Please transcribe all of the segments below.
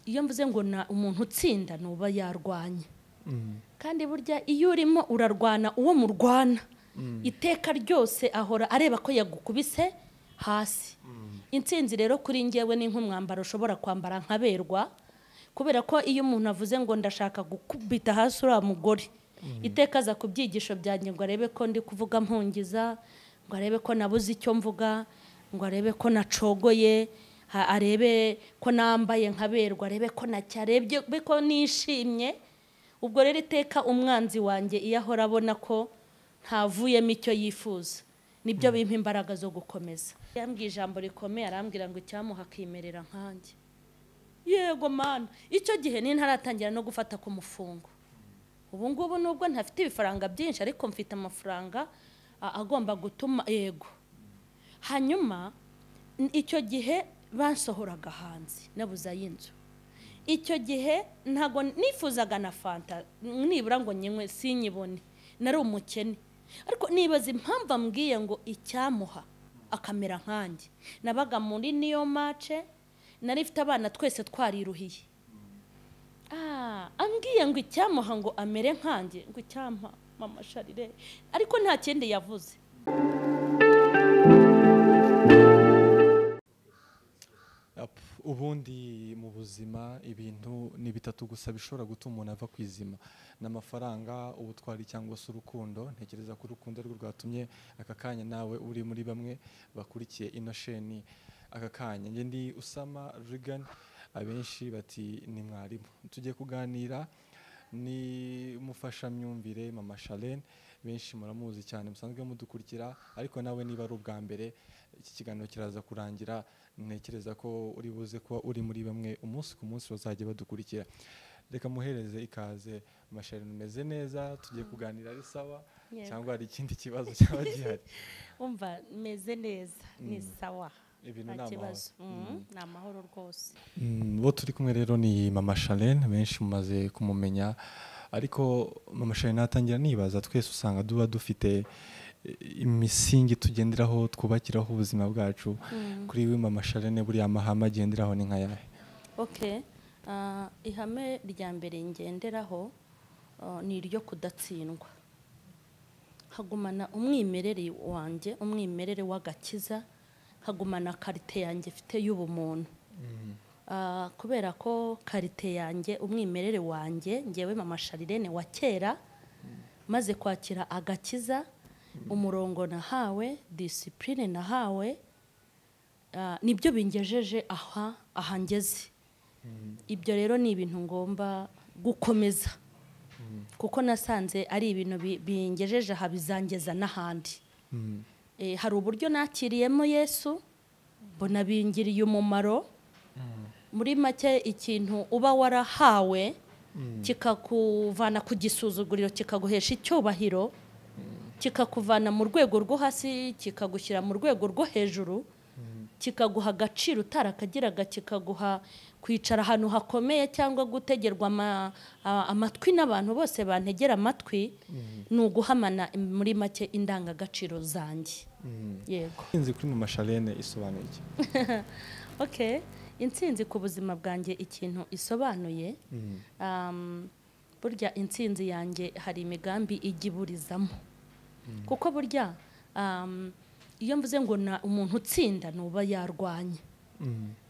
iyo mvuze ngo na umuntu utsinda nuba yarwanye kandi burya iyo urimo urarwana uwo murwana iteka ryose ahora areba ko yagukubise hasi. Intsinzi rero kuri njyewe ni nk'umwambaro ushobora kwambara nkaberwa, kubera ko iyo umuntu avuze ngo ndashaka gukubita hasi uriya mugore iteka aza ku byigisho byanjye ngo arebe ko ndi kuvuga mpungiza, ngo arebe ko nabuze icyo mvuga, ngo arebe ko nacogoye, arebe ko nambaye nkaberwa, arebe ko nacyarebye ko nishimye. Ubwo rero iteka umwanzi wanjye iyo ahora abona ko ntavuyemo icyo yifuza, nibyo bimpa imbaraga zo gukomeza. Yambwiye ijambo rikomeye, arambwira ngo icyamuha akimerera nkanjye. Yego mana, icyo gihe ni ntaratangira no gufata ku mufungo. Ubu ngubu nubwo ntafite ibifaranga byinshi ariko mfite amafaranga agomba gutuma yego. Hanyuma icyo gihe bansohoraga hanze nabuza y'inzu. Icyo gihe ntago nifuzaga na fanta nibura ngo nyinywe sinyibone, nari umukene. Ariko nibaza impamvu ambwiye ngo icyamuha akamera nkanjye. Nabaga muri niyo mace, nari mfite abana twese twariruhiye. Ambwiye ngo icyamuha ngo amere nkanjye, ngo icyampa mama Sharire, ariko nta kindi yavuze. Ubundi mu buzima ibintu ni bitatu gusa bishobora gutuma umuntu ava kwizima: n'amafaranga, ubutwari cyangwa se urukundo. Ntekereza ko urukundo rwo rwatumye aka kanya nawe uri muri bamwe bakurikiye ino sheni aka kanya. Nge ndi Usama Regan, abenshi bati ni mwarimu. Tugiye kuganira ni umufashamyumvire mama Charlene, benshi muramuzi cyane musanzwe mudukurikira, ariko nawe niba ari ubwa mbere iki kiganiro kiraza kurangira, ntekereza ko uri buze kuba uri muri bamwe umunsi ku munsi bazajya badukurikira. Reka muhereze ikaze mama Charlene. Umeze neza? Tugiye kuganira ari sawa cyangwa hari ikindi kibazo cyaba gihari? Umva meze neza, ni sawa. Ibintu ni amahoro. Ni amahoro rwose. Bo turi kumwe rero ni mama Charlene, benshi mumaze kumumenya, ariko mama Charlene natangira nibaza, twese usanga duba dufite imisingi tugenderaho twubakiraho ubuzima bwacu. Kuri we mama Charlene buriya amahame agenderaho ni nka yahe? Okay, ihame rya mbere ngenderaho ni iryo kudatsindwa, hagumana umwimerere wanjye, umwimerere w'agakiza, hagumana karite yanjye mfite y'ubumuntu. Kubera ko karite yanjye, umwimerere wanjye ngewe mama Charlene wa kera, maze kwakira agakiza, umurongo nahawe, discipline nahawe, nibyo bingejeje aha ngeze. Ibyo rero ni ibintu ngomba gukomeza, kuko nasanze ari ibintu bingejeje aha bizangeza n'ahandi. Hari uburyo nakiriyemo Yesu, mbona bingiriye umumaro. Muri make ikintu uba warahawe kikakuvana ku gisuzuguriro kikaguhesha icyubahiro, kikakuvana mu rwego rwo hasi kikagushyira mu rwego rwo hejuru, kikaguha agaciro utarakagiraga, kikaguha kwicara ahantu hakomeye cyangwa gutegerwa amatwi n'abantu bose bantegera amatwi, ni uguhamana muri make indangagaciro zanjye. Yego. Intsinzi kuri mama Charlene isobanuye iki? Okay, intsinzi ku buzima bwanjye ikintu isobanuye, burya intsinzi yanjye hari imigambi igiburizamo. Kuko burya iyo mvuze ngo na umuntu utsinda nuba yarwanye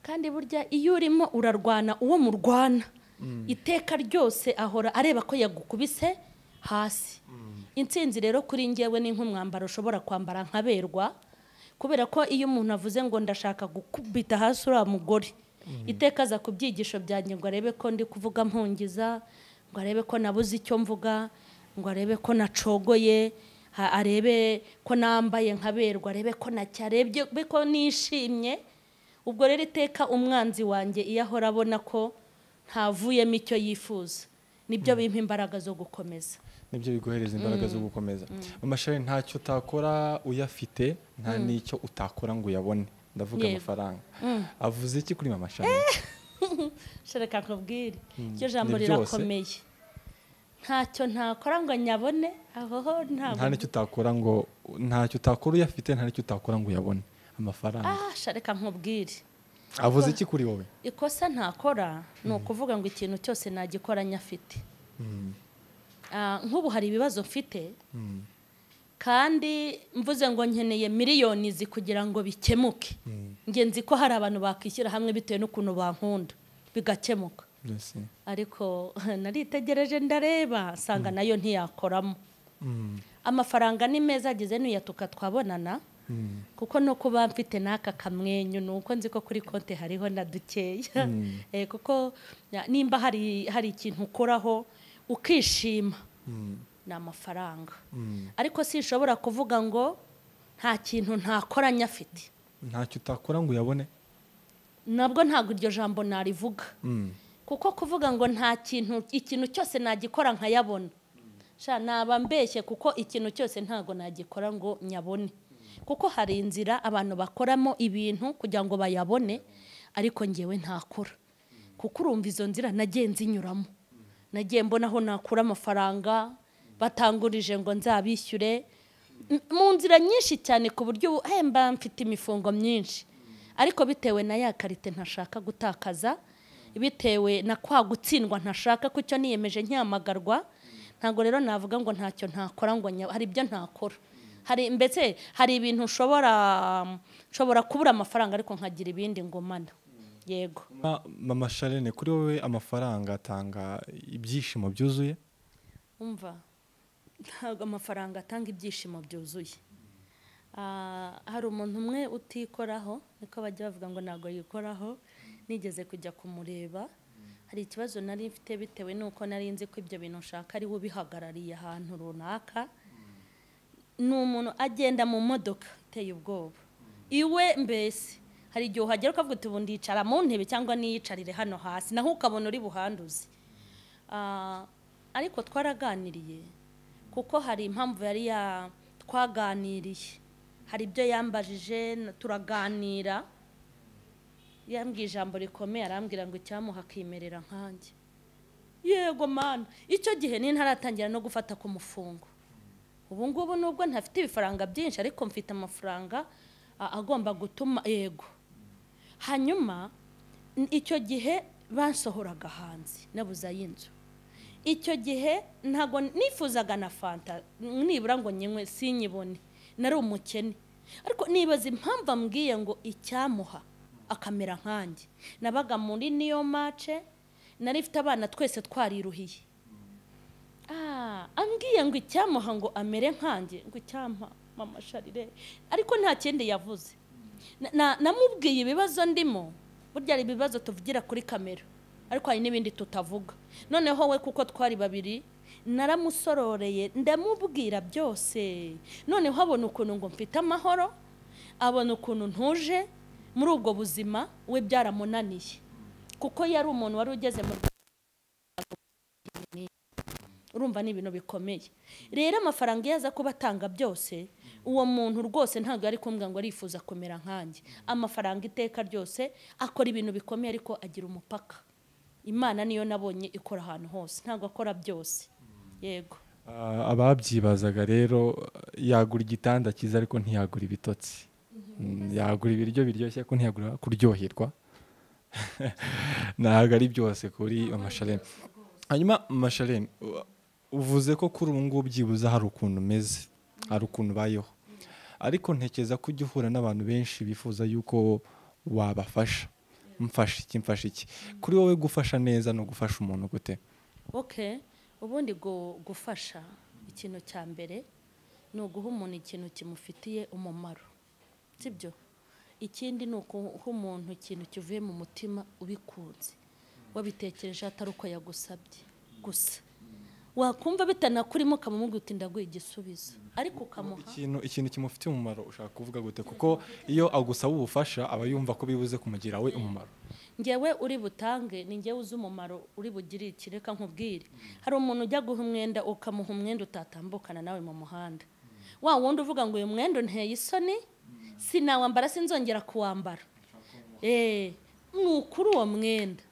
kandi burya iyo urimo urarwana uwo murwana iteka ryose ahora areba ko yagukubise hasi. Intsinzi rero kuri njyewe ni nk'umwambaro ushobora kwambara nkaberwa, kubera ko iyo umuntu avuze ngo ndashaka gukubita hasi uriya mugore iteka aza ku byigisho byanjye ngo arebe ko ndi kuvuga mpungiza, ngo arebe ko nabuze icyo mvuga, ngo arebe ko nacogoye, arebe ko nambaye nkaberwa, arebe ko nacyarebye ko nishimye. Ubwo rero iteka umwanzi wanjye iyo ahora abona ko ntavuyemo icyo yifuza, nibyo bimpa imbaraga zo gukomeza. Nibyo biguhereza imbaraga zo gukomeza. Mama Charlene, ntacyo utakora uyafite, nta n'icyo utakora ngo uyabone. Ndavuga amafaranga. Avuze iki kuri mama Charlene? Shareka nkubwire, iryo jambo rirakomeye. Ntacyo ntakora ngo nyabone, aho nta n'icyo utakora uyafite, nta n'icyo utakora ngo uyabone amafaranga. Shareka nkubwire, avuze iki kuri wowe? ikosa ntakora ni ukuvuga ngo ikintu cyose nagikora nyafite. Nk'ubu hari ibibazo mfite kandi mvuze ngo nkeneye miliyoni kugira ngo bikemuke, ngenzi ko hari abantu bakwishyira hamwe bitewe n'ukuntu bankunda bigakemuka. Ariko naritegereje ndareba nsanga nayo ntiyakoramo. Amafaranga ni meza ageze n'uyatuka twabonana, kuko no kuba mfite n'aka kamwenyu nuko nzi ko kuri konti hariho na dukeya. Kuko nimba hari ikintu ukoraho ukishima ni amafaranga. Ariko sinshobora kuvuga ngo nta kintu ntakora nyafite. Ntacyo utakora ngo uyabone? Nabwo ntabwo iryo jambo narivuga. Kuko kuvuga ngo nta ikintu cyose nagikora nkayabona, naba mbeshye, kuko ikintu cyose ntago nagikora ngo nyabone. Kuko hari inzira abantu bakoramo ibintu kugira ngo bayabone, ariko ngewe ntakora. Kuko urumva izo nzira nagiye nzinyuramo, nagiye mbona aho nakura amafaranga batangurije ngo nzabishyure mu nzira nyinshi cyane, ku buryo mba mfite imifungo myinshi. Ariko bitewe na ya karite ntashaka gutakaza, bitewe na kwa gutsindwa ntashaka, kucyo niyemeje nkiyamagarwa, ntago rero navuga ngo ntacyo ntakora ngo hari ibyo ntakora. Hari ibintu nshobora kubura amafaranga ariko nkagira ibindi ngomana. Yego. Mama Charlene, kuri wowe amafaranga atanga ibyishimo byuzuye? Umva, ntabwo amafaranga atanga ibyishimo byuzuye. Hari umuntu umwe utikoraho, niko bajya bavuga ngo ntabwo yikoraho. Nigeze kujya kumureba, hari ikibazo nari mfite bitewe nuko nari nzi ko ibyo bintu nshaka ari we ubihagarariye ahantu runaka. Ni umuntu agenda mu modoka iteye ubwoba iwe, mbese hari igihe uhagera ukavuga uti ubu ndicara mu ntebe cyangwa niyicarire hano hasi, naho ukabona uri buhanduze. Ariko twaraganiriye kuko hari impamvu yari twaganiriye, hari ibyo yambajije turaganira, yambwiye ijambo rikomeye, arambwira ngo icyamuha akimerera nkanjye. Yego mana, icyo gihe ni ntaratangira no gufata ku mufungo. Ubu ngubu nubwo ntafite ibifaranga byinshi, ariko mfite amafaranga agomba gutuma yego. Hanyuma icyo gihe bansohoraga hanze nabuza y'inzu. Icyo gihe ntago nifuzaga na fanta nibura ngo nyenywe sinyibone, nari umukene. Ariko nibaza impamvu ambwiye ngo icyamuha akamera nkanjye. Nabaga muri niyo mace, nari mfite abana twese twariruhiye. Ambwiye ngo icyamuha ngo amere nkanjye, ngo icyampa Mama Charlene, ariko nta kindi yavuze. Namubwiye ibibazo ndimo, burya ari ibibazo tuvugira kuri kamera, ariko hari n'ibindi tutavuga. Noneho we kuko twari babiri, naramusororeye ndamubwira byose. Noneho abona ukuntu ngo mfite amahoro, abona ukuntu ntuje muri ubwo buzima, we byaramunaniye. Kuko yari umuntu wari ugeze mu urumva ni ibintu bikomeye. Rero amafaranga yaza kuba atanga byose, uwo muntu rwose ntabwo ari kumbwa ngo arifuza kumera nkanjye. Amafaranga iteka ryose akora ibintu bikomeye, ariko agira umupaka. Imana niyo nabonye ikora ahantu hose, ntabwo akora byose. Yego. Ababyibazaga rero, yagura igitanda cyiza ariko ntiyagura ibitotsi, yagura ibiryo biryoshye ariko ntiyagura kuryoherwa. Ntabwo ari byose kuri Mama Charlene. Hanyuma Mama Charlene, uvuze ko kuri ubu ngubu byibuza hari ukuntu umeze, hari ukuntu ubayeho, ariko ntekereza ko ujya uhura n'abantu benshi bifuza yuko wabafasha. Mfasha iki? Kuri wowe gufasha neza no gufasha umuntu gute? Ubundi gufasha, ikintu cya mbere ni uguha umuntu ikintu kimufitiye umumaro, sibyo? Ikindi ni ukuha umuntu ikintu kivuye mu mutima ubikunze, wabitekereje atari uko yagusabye gusa. Wakumva bitanakurimo ukamubwira uti ndaguha igisubizo, ariko ukamuha ikintu kimufitiye umumaro. Ushaka kuvuga gute? Kuko iyo agusaba ubufasha aba yumva ko bibuze kumugira we umumaro. Ngewe uri butange, ni ngewe uzi umumaro uri bugire iki. Reka nkubwire, hari umuntu ujya guha umwenda ukamuha umwenda utatambukana nawe mu muhanda. Wa wundi uvuga ngo uyu mwenda nteye isoni, sinawambara, sinzongera kuwambara. Nukuri uwo mwenda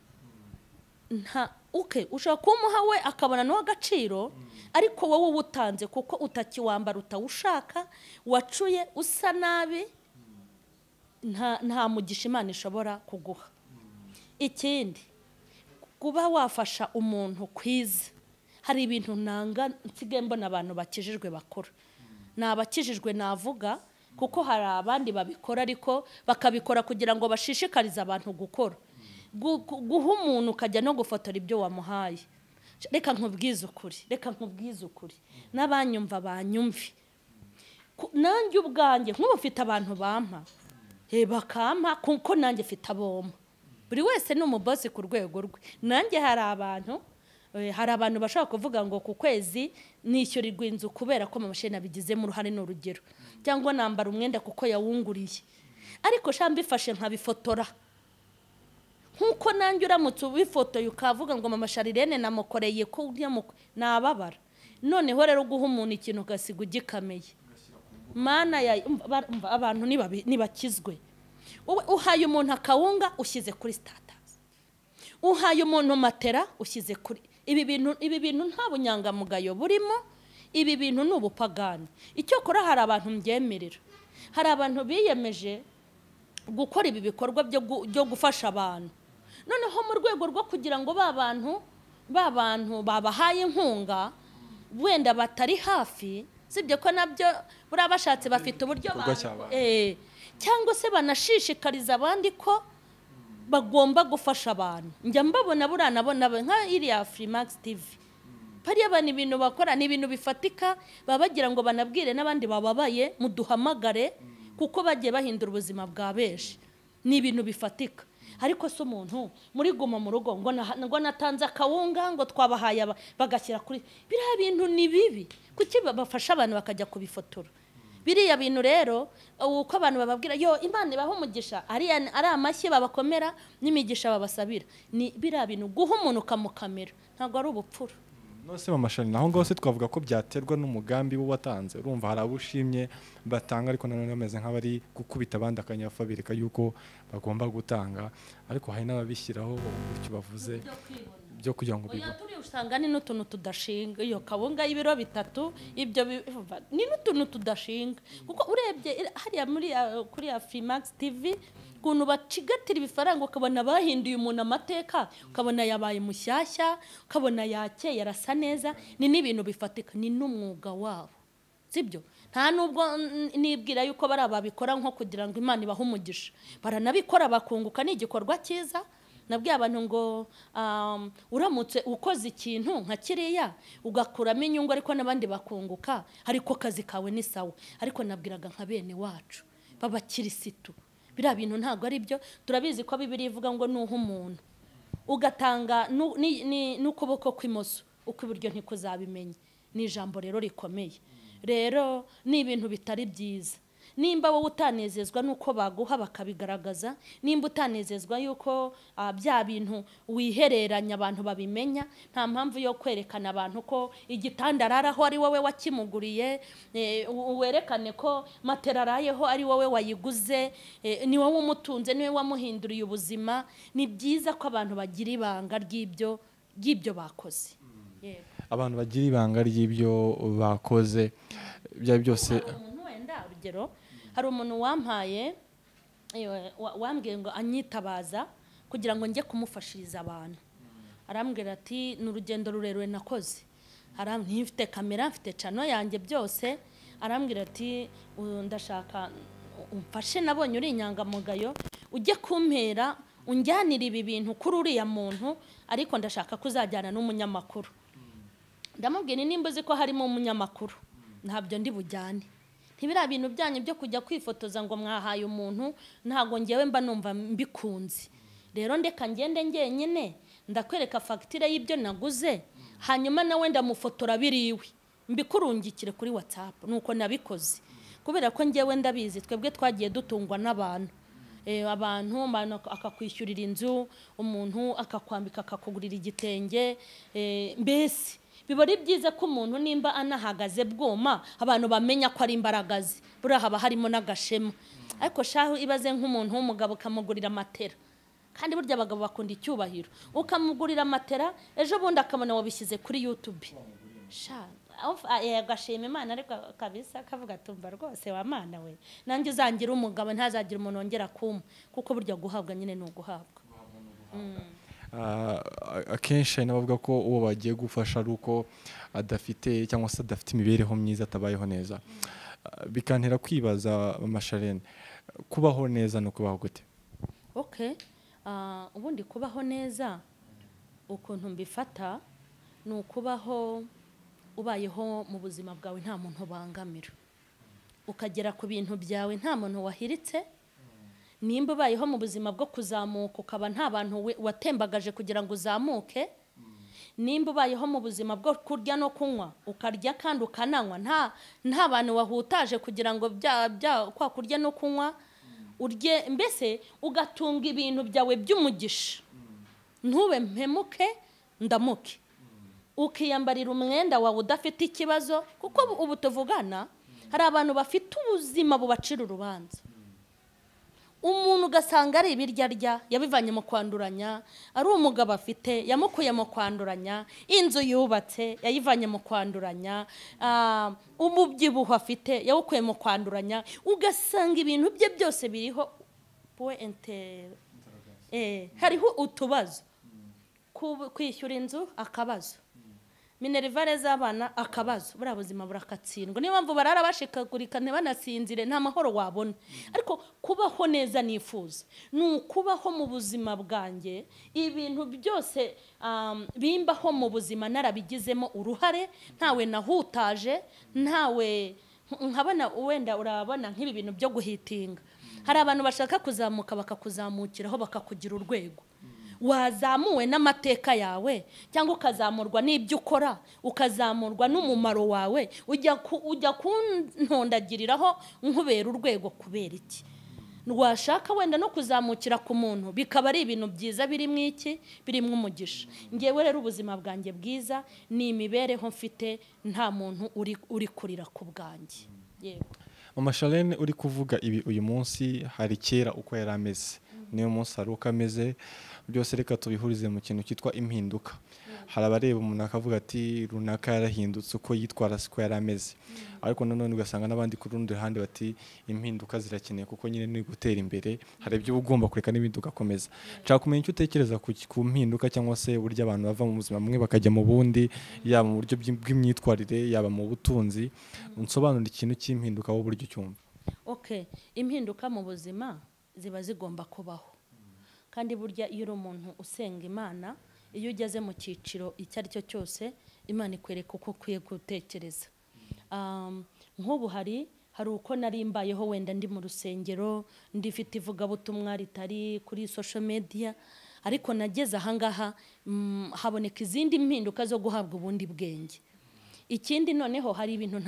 ushobora kumuha we akabona n'uw'agaciro, ariko wowe uwutanze kuko utakiwambara, utawushaka, wacuye, usa nabi, nta mugisha Imana ishobora kuguha. Ikindi kuba wafasha umuntu kwiza, hari ibintu nanga nsigaye mbona abantu bakijijwe bakora. Ni abakijijwe navuga, kuko hari abandi babikora ariko bakabikora kugira ngo bashishikarize abantu gukora. Guha umuntu ukajya no gufotora ibyo wamuhaye. Reka nkubwize ukuri n'abanyumva banyumvi. Nanjye ubwanjye nk'ubu mfite abantu bampa bakampa kuko nanjye mfite aboma. Buri wese ni umubosi ku rwego rwe. Nanjye hari abantu bashaka kuvuga ngo ku kwezi nishyurirwa inzu kubera ko mama shene abigizemo uruhare n'urugero, cyangwa nambara umwenda kuko yawunguriye, ariko mbifashe nkabifotora. Nkuko nanjye uramutse ubifotoye ukavuga ngo mama Sharirene namukoreye ko nababara. Noneho rero guha umuntu ikintu ugasiga ugikameye, mana ya abantu nibakizwe. Uhaye umuntu akawunga ushyize kuri status, uhaye umuntu matera ushyize kuri ibi bintu nta bunyangamugayo burimo. Ibi bintu ni ubupagani. Icyo kora hari abantu mbyemerera, hari abantu biyemeje gukora ibi bikorwa byo gufasha abantu, noneho mu rwego rwo kugira ngo ba bantu babahaye inkunga wenda batari hafi, sibyo ko nabyo buriya bashatse bafite uburyo cyangwa se banashishikariza abandi ko bagomba gufasha abantu. Njya mbabona buriya nabona nka iriya Freemax TV, pariya abantu ibintu bakora ni ibintu bifatika, baba bagira ngo banabwire n'abandi bababaye muduhamagare kuko bagiye bahindura ubuzima bwa benshi. Ni ibintu bifatika. Ariko se umuntu muri Guma mu Rugo ngo natanze akawunga ngo twabahaye bagashyira kuri biriya bintu ni bibi. Kuki bafasha abantu bakajya kubifotora? Biriya bintu rero uko abantu bababwira yo Imana ibaho umugisha, ari amashyi babakomera n'imigisha babasabira, ni biriya bintu guha umuntu ukamukamera ntabwo ari ubupfura. Nose mama Shani naho ngaho se twavuga ko byaterwa n'umugambi wo watanze. Urumva hari abushimye batanga ariko nanone bameze nk'abari gukubita abandi akanyafa bireka yuko bagomba gutanga, ariko hari n'ababishyiraho uburyo bavuze byo kugira ngo bibe. Turi usanga ni n'utuntu tudashinga. Iyo kawunga y'ibiro 3 ibyo ni n'utuntu tudashinga, kuko urebye hariya muri kuri ya Freemax TV kuntu bacigatira ibifaranga ukabona bahinduye umuntu amateka, ukabona yabaye mushyashya, ukabona yakeye arasa neza. Ni n'ibintu bifatika, ni n'umwuga wabo, sibyo? Nta nubwo nibwira yuko bari ababikora nko kugira ngo Imana ibahe umugisha. Baranabikora bakunguka, ni igikorwa cyiza. Nabwiye abantu ngo uramutse ukoze ikintu nka kiriya ugakuramo inyungu ariko n'abandi bakunguka, ariko kazi kawe ni sawa. Ariko nabwiraga nka bene wacu babakirisitu, biriya bintu ntabwo ari byo. Turabizi ko Bibiliya ivuga ngo nuha umuntu ugatanga n'ukuboko kw'imoso, uko iburyo ntikuzabimenye. Ni ijambo rero rikomeye. Rero ni ibintu bitari byiza. Nimba wowe utanezezwa nuko baguha bakabigaragaza, nimba utanezezwa yuko bya bintu wihereranya abantu babimenya, nta mpamvu yo kwerekana abantu ko igitanda araraho ari wowe wakimuguriye, werekane ko matera arayeho ari wowe wayiguze, ni wowe umutunze, ni wowe wamuhinduriye ubuzima. Ni byiza ko abantu bagira ibanga ry'ibyo bakoze. Abantu bagira ibanga ry'ibyo bakoze bya byose. Urugero, hari umuntu wampaye wambwiye ngo anyitabaza kugira ngo njye kumufashiriza abantu. Arambwira ati ni urugendo rurerure nakoze, mfite kamera, mfite channel yanjye byose. Arambwira ati ndashaka umfashe, nabonye uri inyangamugayo, ujye kumpera unjyanira ibi bintu kuri uriya muntu, ariko ndashaka kuzajyana n'umunyamakuru. Ndamubwira nimba uzi ko harimo umunyamakuru ntabyo ndi bujyane. Ntibira bintu byanyu byo kujya kwifotoza ngo mwahaye umuntu, ntago ngewe mba numva mbikunze. Rero ndeka ngende ngenyene ndakwereka facture y'ibyo naguze, hanyuma nawe ndamufotora biriwe mbikurungikire kuri WhatsApp. Nuko nabikoze kubera ko ngewe ndabizi twebwe twagiye dutungwa n'abantu. Abantu akakwishyurira inzu, umuntu akakwambika akakugurira igitenge, mbese biba ari byiza ko umuntu nimba anahagaze bwoma abantu bamenya ko ari imbaraga ze. Buriya haba harimo n'agashema. Ariko shaho ibaze nk'umuntu w'umugabo ukamugurira matera, kandi burya abagabo bakunda icyubahiro, ukamugurira matera ejo bundi akamana wabishyize kuri YouTube. agashima Imana ariko kabisa akavuga tumva rwose wa Mana we nanjye uzangira umugabo ntazagira umuntu wongera kuma kuko burya guhabwa nyine ni uguhabwa. Akenshi hari n'abavuga ko uwo bagiye gufasha ari uko adafite cyangwa se adafite imibereho myiza atabayeho neza. Bikantera kwibaza Masharene, kubaho neza no kubaho gute? Ubundi kubaho neza ukuntu mbifata ni ukubaho ubayeho mu buzima bwawe nta muntu ubangamira, ukagera ku bintu byawe nta muntu wahiritse. Nimba ubayeho mu buzima bwo kuzamuka ukaba nta bantu watembagaje kugira ngo uzamuke, nimba ubayeho mu buzima bwo kurya no kunywa ukarya kandi ukananywa nta bantu wahutaje kugira ngo kwa kurya no kunywa urye, mbese ugatunga ibintu byawe by'umugisha, ntube mpemuke ndamuke, ukiyambarira umwenda wawe udafite ikibazo. Kuko ubu tuvugana hari abantu bafite ubuzima bubacira urubanza. Umuntu ugasanga ari ibirya arya yabivanye mu kwanduranya, ari umugabo afite yamukuye mu kwanduranya, inzu yubatse yayivanye mu kwanduranya, umubyibuho afite yawukuye mu kwanduranya, ugasanga ibintu bye byose biriho hariho utubazo. Kwishyura inzu akabazo, minerivare z'abana akabazo, buriya buzima burakatsindwa. Niyo mpamvu barara bashikagurika ntibanasinzire, nta mahoro wabona. Ariko kubaho neza nifuza ni ukubaho mu buzima bwanjye ibintu byose bimbaho mu buzima narabigizemo uruhare, ntawe nahutaje, ntawe nkabona. Wenda urabona nk'ibi bintu byo guhitinga, hari abantu bashaka kuzamuka bakakuzamukiraho bakakugira urwego. Wazamuwe n'amateka yawe cyangwa ukazamurwa n'ibyo ukora, ukazamurwa n'umumaro wawe, ujya kuntondagiriraho nkubera urwego kubera iki? Washaka wenda no kuzamukira ku muntu bikaba ari ibintu byiza birimo iki, birimo umugisha. Ngewe rero ubuzima bwanjye bwiza ni imibereho mfite, nta muntu uri kurira ku bwanjye. Yego Mama Charlene, uri kuvuga ibi uyu munsi hari kera uko yari ameze, niyo munsi hari uko ameze. Byose reka tubihurize mu kintu cyitwa impinduka. Hari abareba umuntu akavuga ati runaka yarahindutse, uko yitwara siko yari ameze. Ariko nanone ugasanga n'abandi ku rundi ruhande bati impinduka zirakeneye kuko nyine ni gutera imbere, hari ibyo ugomba kureka n'ibindi ugakomeza. Nshaka kumenya icyo utekereza ku mpinduka cyangwa se uburyo abantu bava mu buzima bumwe bakajya mu bundi, yaba mu buryo bw'imyitwarire yaba mu butunzi. Unsobanurira ikintu cy'impinduka wowe uburyo ucyumva. Impinduka mu buzima ziba zigomba kubaho, kandi burya iyo uri umuntu usenga Imana, iyo ugeze mu cyiciro icyo ari cyo cyose, Imana ikwereka uko ukwiye gutekereza. Nk'ubu hari uko nari mbayeho, wenda ndi mu rusengero, ndifite ivugabutumwa ritari kuri social media, ariko nageze ahangaha haboneka izindi mpinduka zo guhabwa ubundi bwenge. Ikindi noneho hari ibintu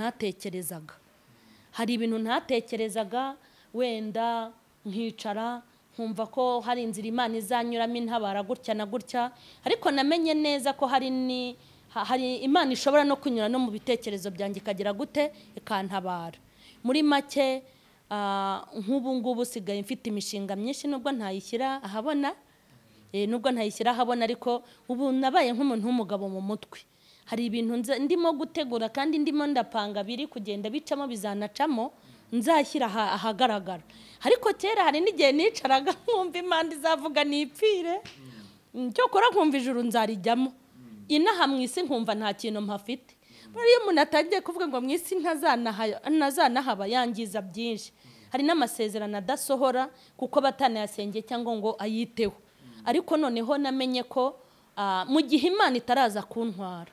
ntatekerezaga, wenda nkicara nkumva ko hari inzira Imana izanyuramo intabara gutya na gutya, ariko namenye neza ko hari Imana ishobora no kunyura no mu bitekerezo byanjye ikagira gute ikantabara. Muri make nk'ubu ngubu sigaye mfite imishinga myinshi, nubwo ntayishyira ahabona, ariko ubu nabaye nk'umuntu w'umugabo mu mutwe. Hari ibintu ndimo gutegura kandi ndimo ndapanga biri kugenda bicamo bizanacamo, nzashyira ahagaragara. Ariko kera hari n'igihe nicaraga nkumva Imana izavuga nipfire, cyokora nkumva ijuru nzarijyamo, inaha mu isi nkumva nta kintu mpafite. Iyo umuntu atangiye kuvuga ngo mu isi ntazanahaba yangiza byinshi. Hari n'amasezerano adasohora kuko batanayasengeye cyangwa ngo ayiteho. Ariko noneho namenye ko mu gihe Imana itaraza kuntwara,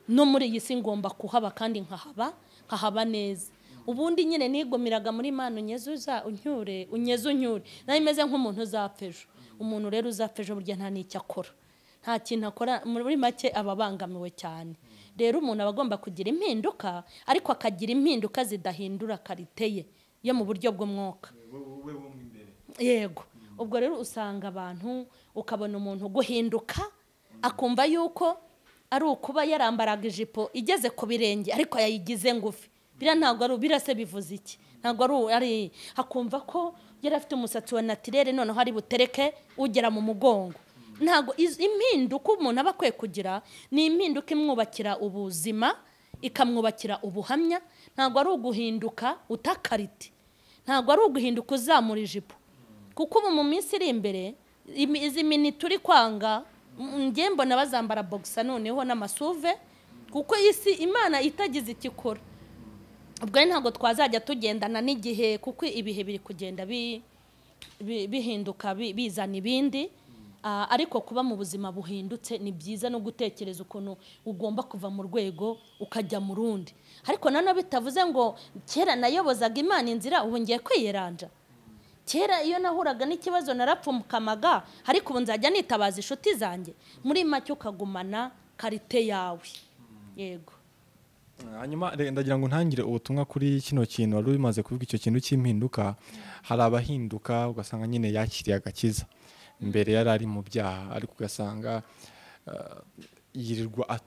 no muri iyi si ngomba kuhaba kandi nkahaba neza. Ubundi nyine nigomiraga muri Imana, unyeze unyure. Nari meze nk'umuntu uzapfa ejo. Umuntu rero uzapfa ejo burya nta n'icyo akora, nta kintu akora, muri make aba abangamiwe cyane. Rero umuntu aba agomba kugira impinduka, ariko akagira impinduka zidahindura kariteye yo mu buryo bw'umwuka. Yego, ubwo rero usanga abantu, ukabona umuntu guhinduka akumva yuko ari ukuba yarambaraga ijipo igeze ku birenge ariko yayigize ngufi. Ntabwo birase bivuze iki? Ntabwo ari hakumva ko yari afite umusatsi wa naturel noneho hari butereke ugera mu mugongo. Ntabwo impinduka umuntu aba akwiye kugira ni impinduka imwubakira ubuzima, ikamwubakira ubuhamya. Ntabwo ari uguhinduka utakarite, ntabwo ari uguhinduka uzamura ijipo, kuko ubu mu minsi iri imbere izi mini turi kwanga njye mbona bazambara boxer noneho n'amasuve, kuko isi Imana itagize ikikora. Ubwo ntabwo twazajya tugendana n'igihe, kuko ibihe biri kugenda bihinduka bizana ibindi. Ariko kuba mu buzima buhindutse ni byiza, no gutekereza ukuntu ugomba kuva mu rwego ukajya mu rundi. Ariko nano bitavuze ngo kera nayobozaga Imana inzira ubu ngiye kwiyeranja. Kera iyo nahuraga n'ikibazo narapfumukamaga, ariko ubu nzajya nitabaza inshuti zanjye. Muri make ukagumana karite yawe. Yego. Hanyuma ndagira ngo ntangire ubutumwa kuri kino kintu wari umaze kuvuga, icyo kintu cy'impinduka. Hari abahinduka ugasanga nyine yakiriye agakiza, mbere yari ari mu byaha, ariko ugasanga yirirwa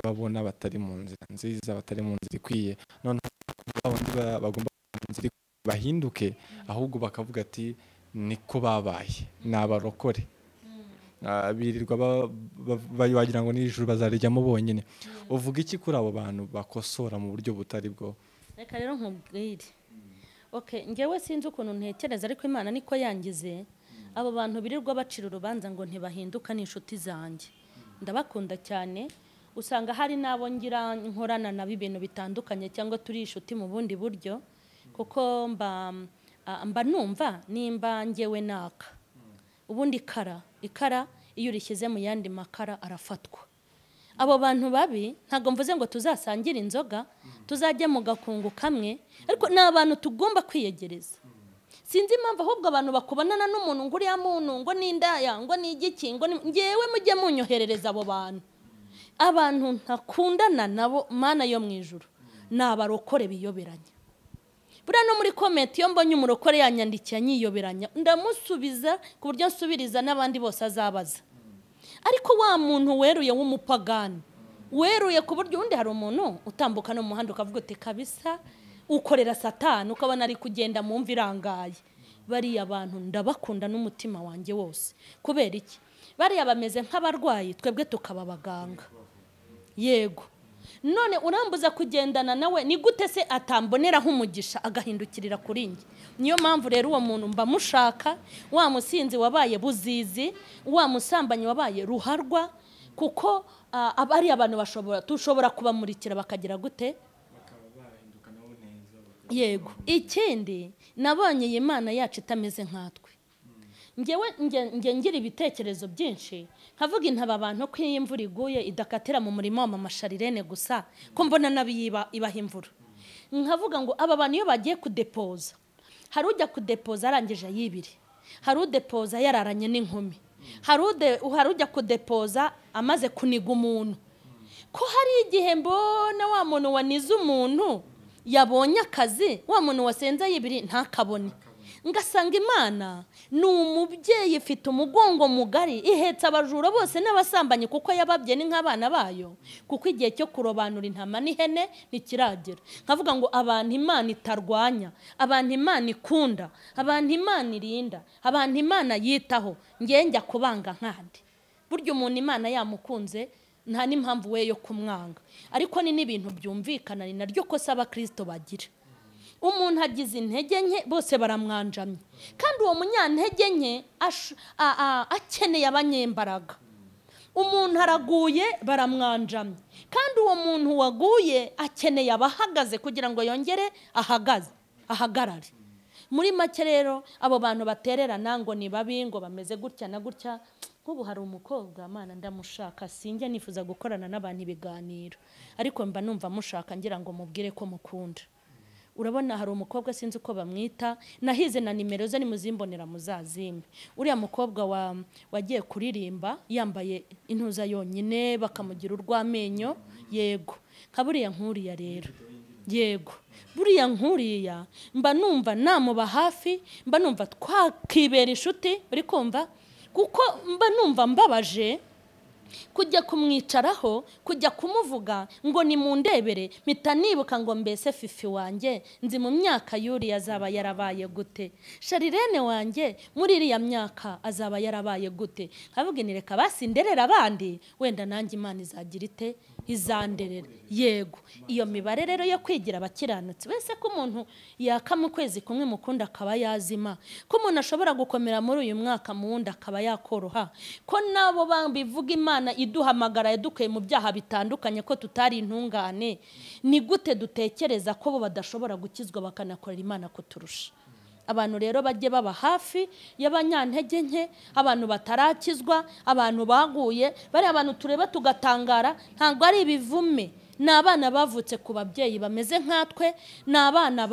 ababona batari mu nzira nziza, batari mu nzira ikwiye. None abandi bagomba inzira bahinduke, ahubwo bakavuga ati niko babaye, n'abarokore. Birirwa wagira ngo n'ijuru bazarijyamo bonyine. Uvuga iki kuri abo bantu bakosora mu buryo butari bwo? Reka rero nkubwire. Okay, ngewe sinzi ukuntu ntekereza, ariko Imana niko yangize. Abo bantu birirwa bacira urubanza ngo ntibahinduka n'inshuti zanjye, ndabakunda cyane. Usanga hari nabo ngira nkorana nabo ibintu bitandukanye, cyangwa turi inshuti mu bundi buryo, kuko mba numva nimba ngewe naka ubundi ikara iyo urishyize mu yandi makara arafatwa. Abo bantu babi ntago mvuze ngo tuzasangira inzoga, tuzajya mu gakungu kamwe, ariko ni abantu tugomba kwiyegereza. Sinzi impamvu ahubwo abantu bakubonana n'umuntu ngo uriya muntu ngo n'indaya ngo n'igiki ngo ngewe mujye munyoherereza abo bantu. Abantu ntakundana nabo Mana yo mu ijuru ni abarokore biyoberanya. Buriya no muri comment iyo mbonye umurokore yanyandikiye anyiyoberanya, ndamusubiza ku buryo nsubiriza n'abandi bose azabaza. Ariko wa muntu weruye w'umupagani, weruye ku buryo undi hari umuntu utambuka no mu muhanda ukavuga uti kabisa ukorera Satani, ukabona ari kugenda mu mvi irangaye. Bariya abantu ndabakunda n'umutima wanjye wose. Kubera iki? Bariya bameze nk'abarwayi, twebwe tukaba abaganga. Yego. None urambuza kugendana nawe, ni gute se atambonera nk'umugisha agahindukirira kuri njye? Niyo mpamvu rero uwo muntu mba mushaka, wa musinzi wabaye buzizi, wa musambanyi wabaye ruharwa, kuko abari abantu tushobora kubamurikira bakagira gute? Yego. Ikindi nabonye Imana yacu itameze nkatwe. Nge ngira ibitekerezo byinshi, nkavuga intaba abantu ko iyi imvura iguye idakatira mu murimo wa Mama Sharirene gusa, ko mbona nabiyiba ibaha imvura. Nkavuga ngo aba bantu iyo bagiye kudepoza, hari ujya kudepoza arangije yibiri, hari udepoza yararanye n'inkumi, hari ujya kudepoza amaze kuniga umuntu. Ko hari igihe mbona wa muntu wanize umuntu yabonye akazi, wa muntu wasenza yibiri ntakabone. Ngasanga Imana ni umubyeyi ifite umugongo mugari, ihetse abajura bose n'abasambanyi, kuko yababye ni nk'abana bayo, kuko igihe cyo kurobanura intama n'ihene ntikiragera. Nkavuga ngo abantu Imana itarwanya, abantu Imana ikunda, abantu Imana irinda, abantu Imana yitaho, ngiye njya kubanga nkandi. Burya umuntu Imana yamukunze nta n'impamvu we yo kumwanga. Ariko ni n'ibintu byumvikana, ni naryo kosa abakristo bagira. Umuntu agize intege nke bose baramwanjamye, kandi uwo munyantege nke akeneye abanyembaraga. Umuntu araguye baramwanjamye, kandi uwo muntu waguye akeneye abahagaze kugira ngo yongere ahagarare. Muri make rero abo bantu batererana ngo ni babi, ngo bameze gutya na gutya. Nk'ubu hari umukobwa Mana ndamushaka, sinjye nifuza gukorana n'abantu ibiganiro, ariko mba numva mushaka ngira ngo mubwire ko mukunda. Urabona hari umukobwa sinzi uko bamwita, nahize na nimero ze nimuzimbonera muzazimbe. Uriya mukobwa wagiye kuririmba yambaye intuza yonyine bakamugira urwamenyo. Yego. Kaburiya nkuriya rero. Yego. Buriya nkuriya mba numva namuba hafi, mba numva twakibera inshuti, uri kumva? Kuko mba numva mbabaje kujya kumwicaraho, kujya kumuvuga ngo ni mundebere, mpita nibuka ngo mbese Fifi wanjye nzi mu myaka yuri azaba yarabaye gute, Sharirene wanjye muri iriya myaka azaba yarabaye gute. Kavuga ni reka basinderera abandi, wenda nanjye Imana izagira ite izanderera. Yego, iyo mibare rero yo kwigira abakiranutsi, wese ko umuntu yaka mu kwezi kumwe mukunda akaba yazima, ko umuntu ashobora gukomera muri uyu mwaka mu wundi akaba yakoroha, ko nabo bivuga Imana iduhamagara yadukuye mu byaha bitandukanye ko tutari intungane, ni gute dutekereza ko bo badashobora gukizwa bakanakorera Imana kuturusha? Abantu rero bajye baba hafi y'abanyantege nke, abantu batarakizwa, abantu baguye, bari abantu tureba tugatangara, ntabwo ari ibivume, ni abana bavutse ku babyeyi bameze nkatwe, ni abana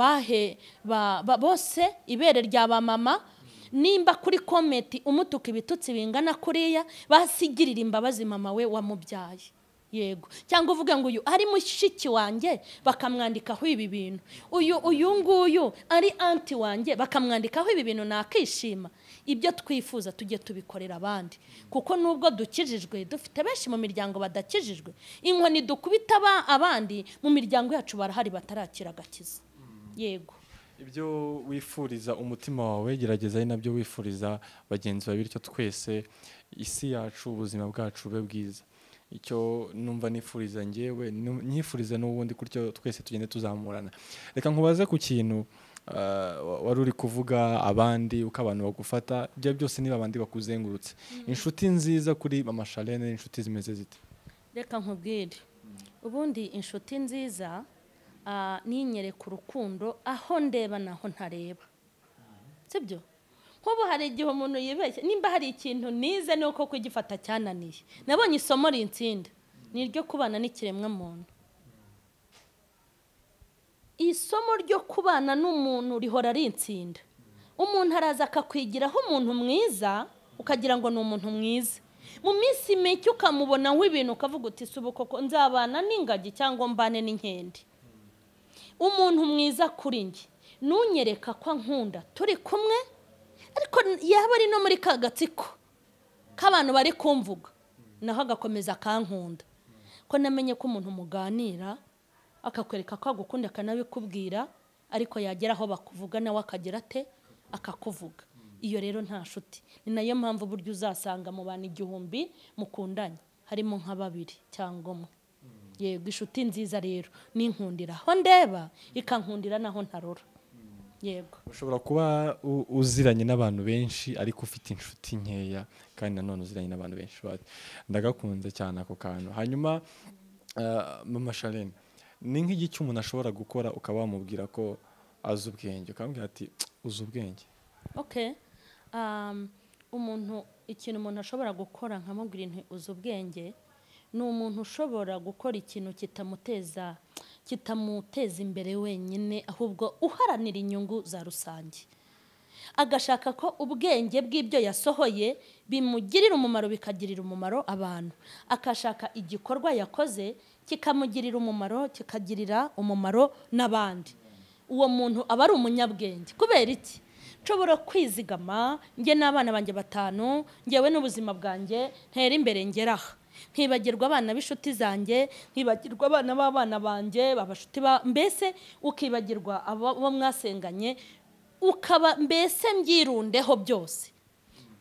bose ibere rya ba mama. Nimba kuri komenti umutuka ibitutsi bingana kuriya, basigirira imbabazi mama we wamubyaye. Yego, cyangwa uvuga ngo uyu ari mushiki wanjye bakamwandikaho ibi bintu, uyu nguyu ari anti wanjye bakamwandikaho ibi bintu, nakishima. Ibyo twifuza tujye tubikorera abandi, kuko nubwo dukijijwe dufite benshi mu miryango badakijijwe. Inkoni dukubita abandi mu miryango yacu barahari batarakira agakiza. Yego, ibyo wifuriza umutima wawe gerageza ari nabyo wifuriza bagenzi bawe, bityo twese isi yacu ubuzima bwacu bube bwiza. Icyo numva nifuriza ngewe nyifuriza n'ubundi kuryo twese tugende tuzamurana. Reka nkubaze ku kintu wari uri kuvuga abandi uko abantu bagufata, ibyo byose niba abandi bakuzengurutse. Inshuti nziza kuri Mama Charlene inshuti zimeze zite? Reka nkubwire, ubundi inshuti nziza ninyereka urukundo aho ndeba naho ntareba, sibyo? Nk'ubu hari igihe umuntu yibeshye, nimba hari ikintu nize ni uko kugifata cyananiye. Nabonye isomo rinsinda ni iryo kubana n'ikiremwa muntu. Isomo ryo kubana n'umuntu rihora rinsinda. Umuntu araza akakwigiraho umuntu mwiza, ukagira ngo ni umuntu mwiza. Mu minsi mike ukamubona nk'ibintu ukavuga uti subu koko nzabana n'ingagi cyangwa mbane n'inkende. Umuntu mwiza kuri njye nunyereka ko nkunda turi kumwe, ariko yaba ari no muri ka gatsiko k'abantu bari kumvuga, naho agakomeza kankunda. Ko namenye ko umuntu muganira akakwereka ko agukunda akanabikubwira, ariko yagera aho bakuvuga nawe akagira ate akakuvuga. Iyo rero nta nshuti. Ni nayo mpamvu buryo uzasanga mu bantu 1000 mukundanye harimo nka 2 cyangwa 1. Yego, inshuti nziza rero ninkundira aho ndeba ikankundira naho ntarora. Yego, ushobora kuba uziranye n'abantu benshi ariko ufite inshuti nkeya, kandi nanone uziranye n'abantu benshi. Ndagakunze cyane ako kantu. Hanyuma Mama Charlene, ni nk'iki umuntu ashobora gukora ukaba wamubwira ko azi ubwenge, ukambwira ati uzi ubwenge? Okay, ikintu umuntu ashobora gukora nkamubwira inti uzi ubwenge, ni umuntu ushobora gukora ikintu kitamuteza imbere wenyine, ahubwo uharanira inyungu za rusange. Agashaka ko ubwenge bw'ibyo yasohoye bimugirira umumaro, bikagirira umumaro abantu. Akashaka igikorwa yakoze kikamugirira umumaro, kikagirira umumaro n'abandi. Uwo muntu aba ari umunyabwenge. Kubera iki? Nshobora kwizigama nge n'abana banjye 5, ngewe n'ubuzima bwanjye ntera imbere ngeraha, nkibagirwa abana b'inshuti zanjye, nkibagirwa abana b'abana banjye babashuti mbese ukibagirwa abo mwasenganye, ukaba mbese mbyirundeho byose.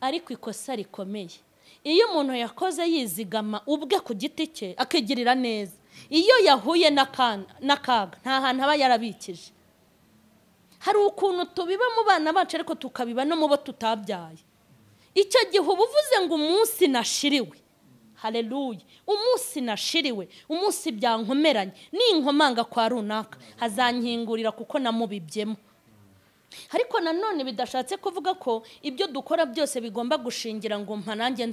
Ariko ikosa rikomeye iyo umuntu yakoze yizigama ubwe ku giti cye akigirira neza, iyo yahuye n'akaga nta hantu aba yarabikije. Hari ukuntu tubiba mu bana bacu ariko tukabiba no mu bo tutabyaye. Icyo gihe ubuvuze ngo umunsi nashiriwe, haleluya, umunsi nashiriwe, umunsi byankomeranye n'inkomanga kwa runaka hazankingurira kuko namubibyemo. Ariko nanone bidashatse kuvuga ko ibyo dukora byose bigomba gushingira ngo mpa nanjye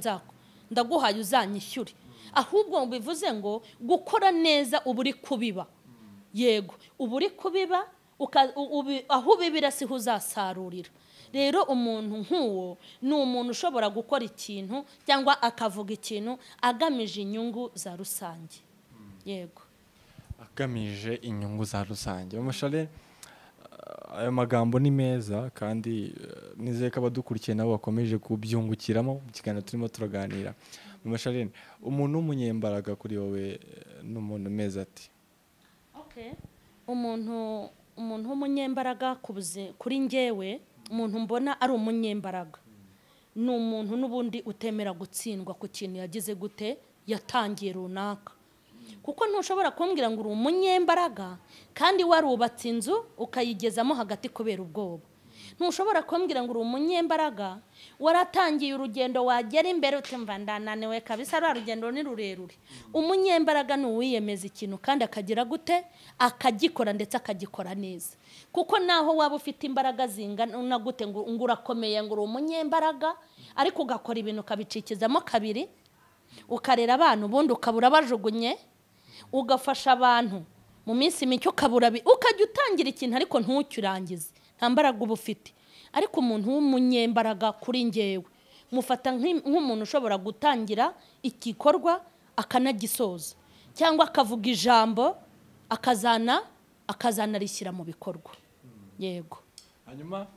ndaguhaye uzanyishyure, ahubwo bivuze ngo gukora neza uburi kubiba. Yego, uburi kubiba aho ubibira siho uzasarurira. Rero umuntu nk'uwo ni umuntu ushobora gukora ikintu cyangwa akavuga ikintu agamije inyungu za rusange. Yego, agamije inyungu za rusange. Mama Charlene, ayo magambo ni meza kandi nizeye ko abadukurikiye nabo bakomeje kubyungukiramo mu kiganiro turimo turaganira. Mama Charlene, umuntu w'umunyembaraga kuri wowe n'umuntu meza ati? Okay, umuntu w'umunyembaraga kuri njyewe, umuntu mbona ari umunyembaraga ni umuntu n'ubundi utemera gutsindwa ku kintu yagize gute yatangiye runaka. kuko ntushobora kumbwira ngo uri umunyembaraga kandi warubatse inzu ukayigezamo hagati kubera ubwoba. Ntushobora kumbwira ngo uri umunyembaraga waratangiye urugendo wagera imbere utumva ndananiwe kabisa, ari urugendo ni rurerure. Umunyembaraga ni uwiyemeza ikintu kandi akagira gute, akagikora ndetse akagikora neza. Kuko naho waba ufite imbaraga zingana gute ngo urakomeye ngo uri umunyembaraga, ariko ugakora ibintu ukabicikizamo kabiri, ukarera abantu ubundi ukabura bajugunye, ugafasha abantu mu minsi mike ukabura ukajya utangira ikintu ariko ntucyurangize, nta mbaraga uba ufite. Ariko umuntu w'umunyembaraga kuri njyewe mufata nk'umuntu ushobora gutangira igikorwa akanagisoza, cyangwa akavuga ijambo akazanarishyira mu bikorwa. Yego. Hanyuma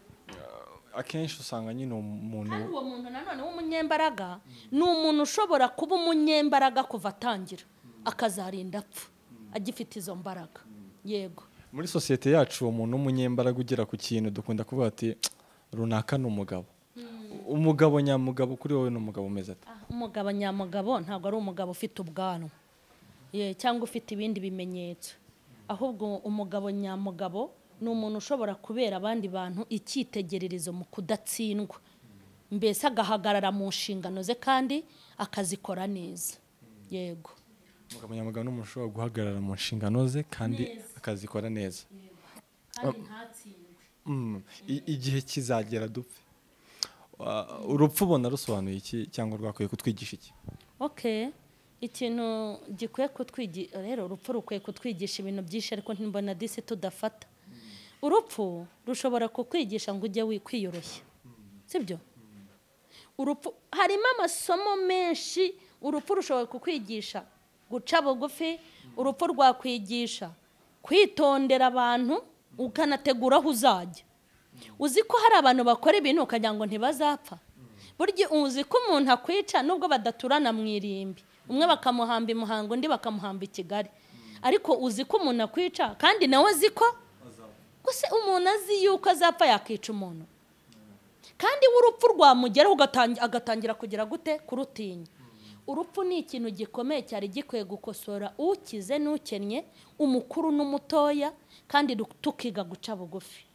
akenshi usanga nyine umuntu, uwo muntu nanone w'umunyembaraga ni umuntu ushobora kuba umunyembaraga kuva atangira akazarinda apfa agifite izo mbaraga. Yego. Muri sosiyete yacu uwo muntu w'umunyembaraga ugera ku kintu dukunda kuvuga ati runaka ni umugabo. Umugabo nyamugabo kuri wowe ni umugabo umeze ati? Umugabo nyamugabo ntabwo ari umugabo ufite ubwanwa cyangwa ufite ibindi bimenyetso, ahubwo umugabo nyamugabo ni umuntu ushobora kubera abandi bantu icyitegererezo mu kudatsindwa, mbese agahagarara mu nshingano ze kandi akazikora neza. Yego. Umugabo nyamugabo ni umuntu ushobora guhagarara mu nshingano ze kandi akazikora neza, kandi ntatsindwe. Igihe kizagera dupfe, urupfu ubona rusobanuye iki cyangwa rwakwiye kutwigisha iki? Ikintu gikwiye kutwigisha rero, urupfu rukwiye kutwigisha ibintu byinshi, ariko ntibona disi tudafata. Urupfu rushobora kukwigisha ngo ujye wikwiyoroshya, sibyo? Urupfu harimo amasomo menshi. Urupfu rushobora kukwigisha guca bugufi, urupfu rwakwigisha kwitondera abantu ukanategura aho uzajya. Uzi ko hari abantu bakora ibintu ukagira ngo ntibazapfa. Burya uzi ko umuntu akwica nubwo badaturana mu irimbi, umwe bakamuhamba i Muhanga undi bakamuhamba i Kigali, ariko uzi ko umuntu akwica kandi nawe azi ko gusa umuntu azi yuko azapfa yakica umuntu, kandi urupfu rwamugeraho agatangira kugira gute, kurutinya. Urupfu ni ikintu gikomeye cyari gikwiye gukosora ukize n'ukennye, umukuru n'umutoya, kandi tukiga guca bugufi.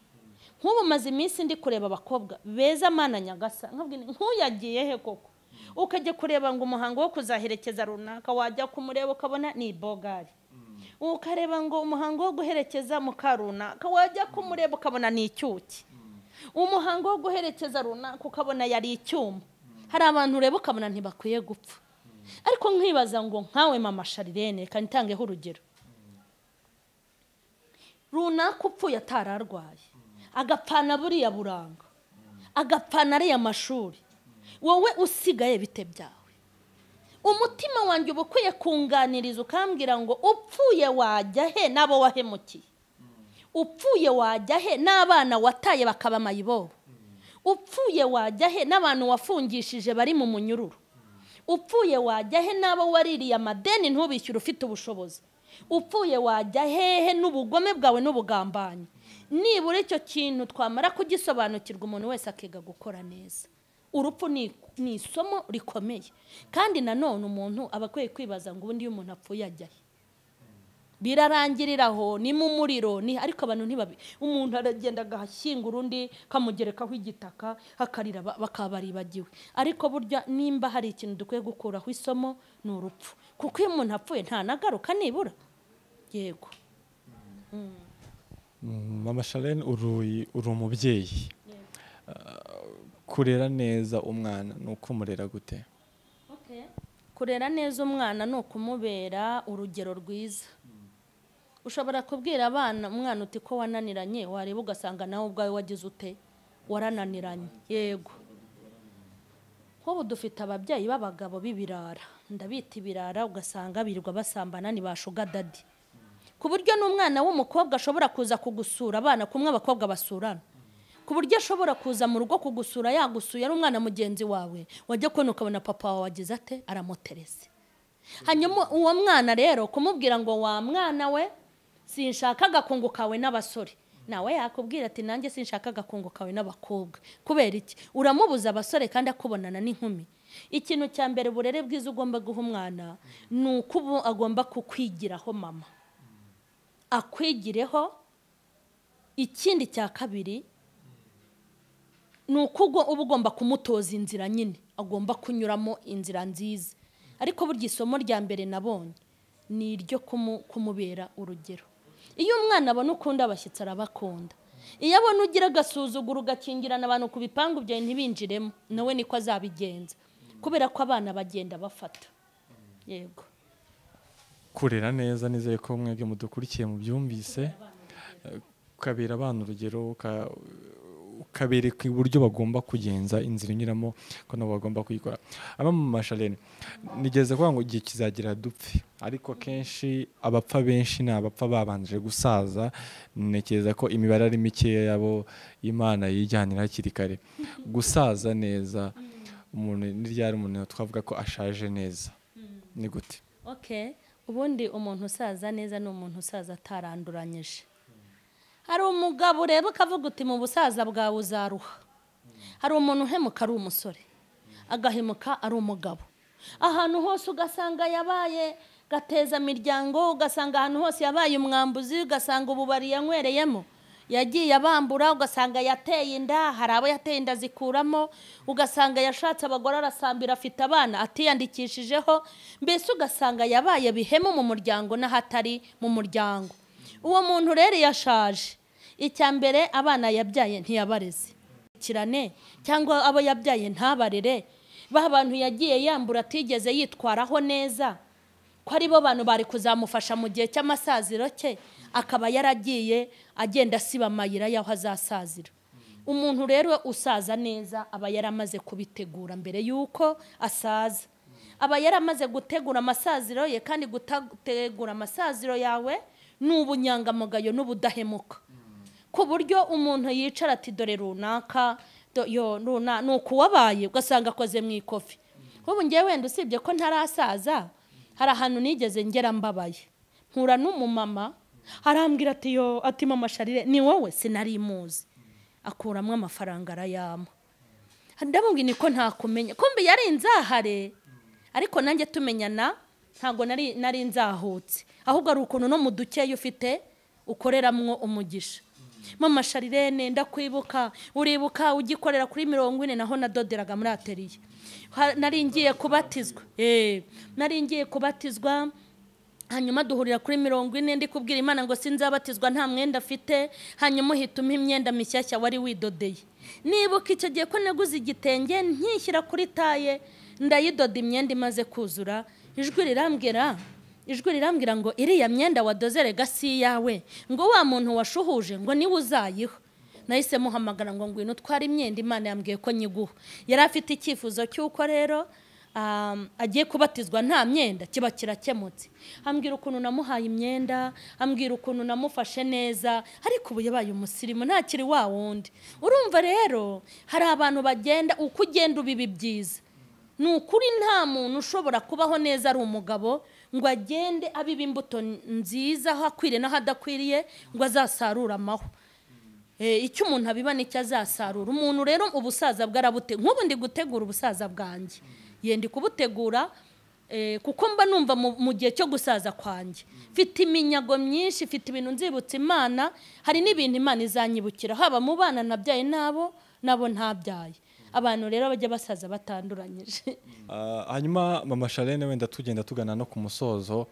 Nk'ubu maze iminsi ndi kureba abakobwa beza Mana nyagasa, nk'uyagiye he koko, ukajya kureba ngo umuhango wo kuzaherekeza runaka wajya kumureba ukabona ni bogari, ukareba ngo umuhango wo guherekeza mukarunaka wajya kumureba ukabona ni icyuki, umuhango wo guherekeza runaka ukabona yari icyuma. Hari abantu ureba ukabona ntibakwiye gupfa, ariko nkibaza ngo nkawe Mama Sharirene kandi ntangeho urugero, runaka upfuye atararwaye agapfana buriya buranga, agapfana ariya mashuri, wowe usigaye bite byawe? Umutima wanjye uba ukwiye kunganiriza ukambwira ngo upfuye wajya he n'abo wahemukiye? Upfuye wajya he n'abana wataye bakaba mayibobo? Upfuye wajya he n'abantu wafungishije bari mu munyururu? Upfuye wajya he n'abo waririye amadeni ntubishyure ufite ubushobozi? Upfuye wajya hehe n'ubugome bwawe n'ubugambanyi? Nibura icyo kintu twamara kugisobanukirwa umuntu wese akiga gukora neza. Urupfu ni isomo rikomeye, kandi nanone umuntu aba akwiye kwibaza ngo ubundi iyo umuntu apfuye ajya he? Birarangiriraho ni mu muriro, ariko abantu ntibabi. Umuntu aragenda agahashyingura undi kamugerekaho igitaka hakarira bakabaribagiwe. Ariko burya nimba hari ikintu dukwiye gukuraho isomo ni urupfu, kuko iyo umuntu apfuye nta nagaruka nibura. Yego. Mama Sharirene uri umubyeyi, kurera neza umwana ni ukumurera gute? Kurera neza umwana ni ukumubera urugero rwiza. Ushobora kubwira abana umwana uti ko wananiranye, wareba ugasanga nawe ubwawe wagize ute, warananiranye. Yego. Nk'ubu dufite ababyeyi b'abagabo b'ibirara, ndabita ibirara, ugasanga birirwa basambana ni ba shuga dadi, ku buryo n'umwana w'umukobwa ashobora kuza kugusura, abana kumwe abakobwa basurana, ku buryo ashobora kuza mu rugo kugusura yagusuye ari umwana mugenzi wawe, wajya kubona ukabona papa wawe wagize ate, aramuterese. Hanyuma uwo mwana rero kumubwira ngo wa mwana we sinshaka agakungu kawe n'abasore, nawe yakubwira ati nanjye sinshaka agakungu kawe n'abakobwa. Kubera iki? Uramubuza abasore kandi akubonana n'inkumi. Ikintu cya mbere uburere bwiza ugomba guha umwana ni uko ubu agomba kukwigiraho mama, akwigireho. Ikindi cya kabiri ni uko uba ugomba kumutoza inzira nyine agomba kunyuramo inzira nziza. Ariko burya isomo rya mbere nabonye ni iryo kumubera urugero. Iyo umwana abona ukunda abashyitsi arabakunda. Iyo abona ugira agasuzuguro ugakingirana abantu ku bipangu byawe ntibinjiremo, nawe niko azabigenza, kubera ko abana bagenda bafata. Yego, kurera neza nizeye ko mwebwe mudukurikiye mu byumvise, ukabera abana urugero, ukabereka uburyo bagomba kugenza inzira inyuramo ko nabo bagomba kuyikora. Aba mu masharene nigeze kuvuga ngo igihe kizagira dupfe, ariko kenshi abapfa benshi ni abapfa babanje gusaza. Ntekereza ko imibare ari mikeya yabo Imana yijyanira hakiri kare. Gusaza neza umuntu n'iryari umuntu twavuga ko ashaje neza ni gute? Okay, ubundi umuntu usaza neza ni umuntu usaza ataranduranyije. Hari umugabo reba akavuga uti mu busaza bwawe uzaruha. Hari umuntu uhemuka ari umusore, agahemuka ari umugabo. Ahantu hose ugasanga yabaye gateza miryango, ugasanga ahantu hose yabaye umwambuzi, ugasanga ububari yanywereyemo yagiye abambura, ugasanga yateye inda, hari abo yateye inda zikuramo, ugasanga yashatse abagore arasambira afite abana atiyandikishijeho. Mbese ugasanga yabaye bihemu mu muryango n'ahatari mu muryango. Uwo muntu rero yashaje. Icya mbere abana yabyaye ntiyabareze kirane, cyangwa abo yabyaye ntabarere. Ba bantu yagiye yambura atigeze yitwaraho neza, ko ari bo bantu bari kuzamufasha mu gihe cy'amasaziro cye, akaba yaragiye agenda asiba amayira y'aho azasazira. Umuntu rero usaza neza aba yaramaze kubitegura mbere y'uko asaza. Aba yaramaze gutegura amasaziro ye, kandi gutegura amasaziro yawe ni ubunyangamugayo n'ubudahemuka, ku buryo umuntu yicara ati dore runaka ni ukuwabaye, ugasanga akoze mu ikofi. Ubu ngewe wenda usibye ko ntarasaza, hari ahantu nigeze ngera mbabaye, mpura n'umumama arambwira ati mama Sharire ni wowe? Sinari muzi. Akuramwe amafaranga arayama. Ndamubwira niko ntakumenya, kumbe yari inzahare. Ariko nanjye tumenyana ntago nari nzahutse, ahubwo ari ukuntu no mu dukeyo ufite ukoreramwo umugisha. Mama Sharire ndakwibuka, uribuka ugikorera kuri 40 naho nadoderaga muri atelier. Nari ngiye kubatizwa, nari ngiye kubatizwa, hanyuma duhurira kuri 40 ndi kubwira Imana ngo sinzabatizwa nta mwenda afite, hanyuma uhituma imyenda mishyashya wari widodeye. Nibuka icyo gihe ko naguze igitenge nkishyira kuri taye, ndayidoda imyenda imaze kuzura. Ijwi rirambwira ngo iriya myenda wadozere gasi yawe, ngo wa muntu washuhuje ngo niwe uzayiha. Nahise muhamagara ngo ngwino twari imyenda, Imana yambwiye ko nyiguha. Yari afite icyifuzo cy'uko rero agiye kubatizwa nta myenda, kiba kirakemutse. Ambwira ukuntu namuhaye imyenda, ambwira ukuntu namufashe neza, ariko ubu yabaye umusirimu ntakiri wa wundi. Urumva rero hari abantu bagenda uko ugenda ubibi byiza. Ni ukuri nta muntu ushobora kubaho neza ari umugabo ngo agende abiba imbuto nziza aho akwiriye n'aho adakwiriye ngo azasarura amahwa. Icyo umuntu abiba nicyo azasarura. Umuntu rero ubusaza bwarabute, nk'ubu ndi gutegura ubusaza bwanjye, ndi kubutegura kuko mba numva mu gihe cyo gusaza kwanjye mfite iminyago myinshi, mfite ibintu nzibutsa Imana, hari n'ibintu Imana izanyibukira, haba mu bana nabyaye nabo ntabyaye. Abantu rero bajya basaza batanduranyije. Hanyuma mama Sharene, wenda tugenda tugana no ku musozo,